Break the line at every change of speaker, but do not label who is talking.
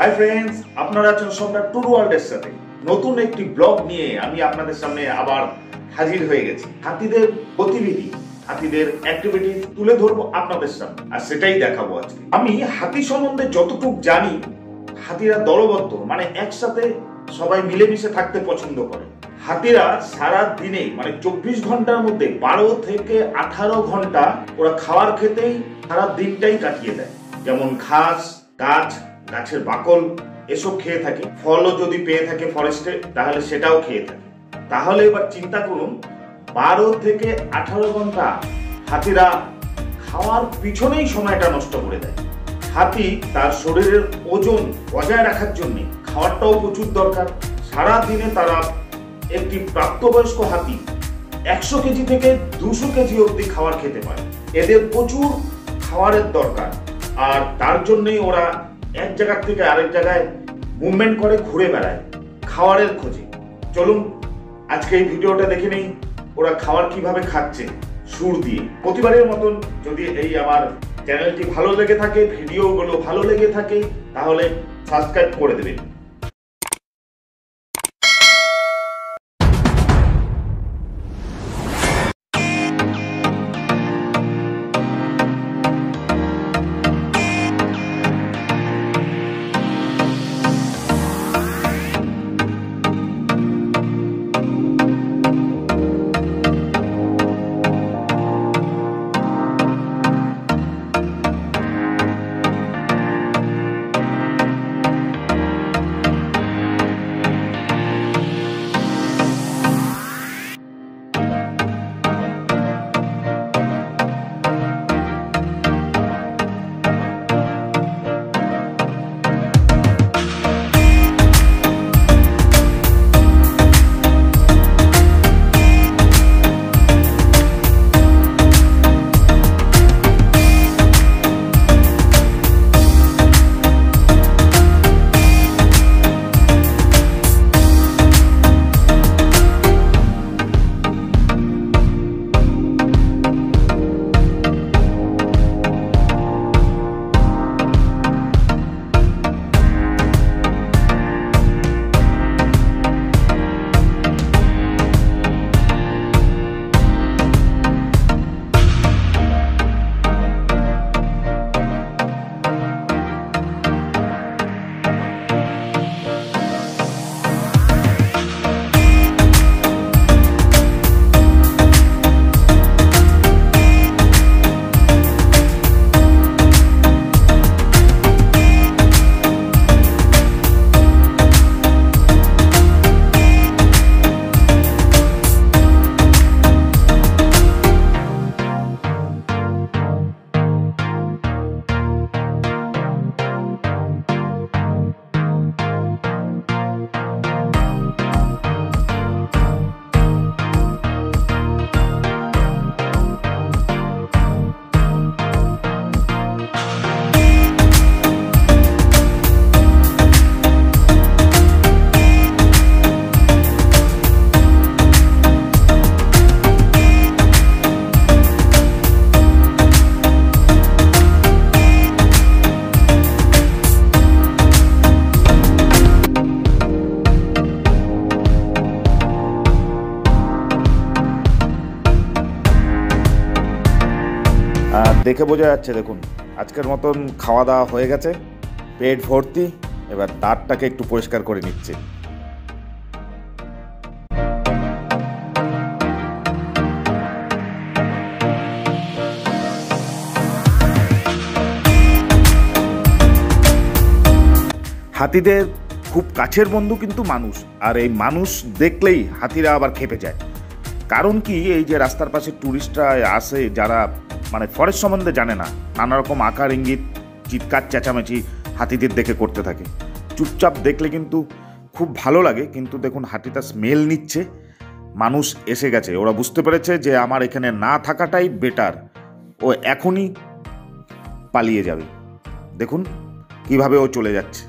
Hi friends, আপনারা আছেন সম্রাট ট্যুর ওয়ার্ল্ডের সাথে নতুন একটি ব্লগ নিয়ে আমি আপনাদের সামনে আবার হাজির হয়ে গেছি। হাতিদের গতিবিধি, হাতিদের অ্যাক্টিভিটি তুলে ধরবো আপনাদের সামনে, আর সেটাই দেখাবো আজকে। আমি হাতি সম্বন্ধে যতটুকু জানি, হাতিরা দলবদ্ধ, মানে একসাথে সবাই মিলেমিশে থাকতে পছন্দ করে। হাতিরা সারা দিনে মানে 24 ঘন্টার মধ্যে 12 থেকে 18 ঘন্টা ওরা খাবার খেতেই সারা দিনটাই কাটিয়ে দেয়। যেমন ঘাস, গাছের বাকল এসব খেয়ে থাকে, ফলও যদি পেয়ে থাকে ফরেস্টে তাহলে সেটাও খেয়ে থাকে। তাহলে এবার চিন্তা করুন, 12 থেকে 18 ঘন্টা হাতিরা খাওয়ার পিছনেই সময়টা নষ্ট করে দেয়। হাতি তার শরীরের ওজন বজায় রাখার জন্য খাবারটাও প্রচুর দরকার। সারা দিনে তারা, একটি প্রাপ্তবয়স্ক হাতি 100 কেজি থেকে 200 কেজি অবধি খাবার খেতে পারে। এদের প্রচুর খাবারের দরকার, আর তার জন্যই ওরা এক জায়গা থেকে আরেক জায়গায় মুভমেন্ট করে, ঘুরে বেড়ায় খাবারের খোঁজে। চলুন আজকে এই ভিডিওটা দেখে নেই ওরা খাবার কিভাবে খাচ্ছে সুর দিয়ে। প্রতিবারের মতন যদি এই আমার চ্যানেলটি ভালো লেগে থাকে, ভিডিওগুলো ভালো লেগে থাকে, তাহলে সাবস্ক্রাইব করে দেবেন। দেখে বোঝা যাচ্ছে, দেখুন আজকের মতন খাওয়া দাওয়া হয়ে গেছে, পেট ভর্তি। এবার দাঁতটাকে একটু পরিষ্কার করে নিচ্ছে। হাতিদের খুব কাছের বন্ধু কিন্তু মানুষ, আর এই মানুষ দেখলেই হাতিরা আবার খেপে যায়। কারণ কি, এই যে রাস্তার পাশে টুরিস্টরা আসে যারা মানে ফরেস্ট সম্বন্ধে জানে না, নানা রকম আকার ইঙ্গিত, চিৎকার চেঁচামেচি হাতিদের দেখে করতে থাকে। চুপচাপ দেখলে কিন্তু খুব ভালো লাগে, কিন্তু দেখুন হাতিটা স্মেল নিচ্ছে, মানুষ এসে গেছে, ওরা বুঝতে পেরেছে যে আমার এখানে না থাকাটাই বেটার, ও এখনই পালিয়ে যাবে। দেখুন কিভাবে ও চলে যাচ্ছে।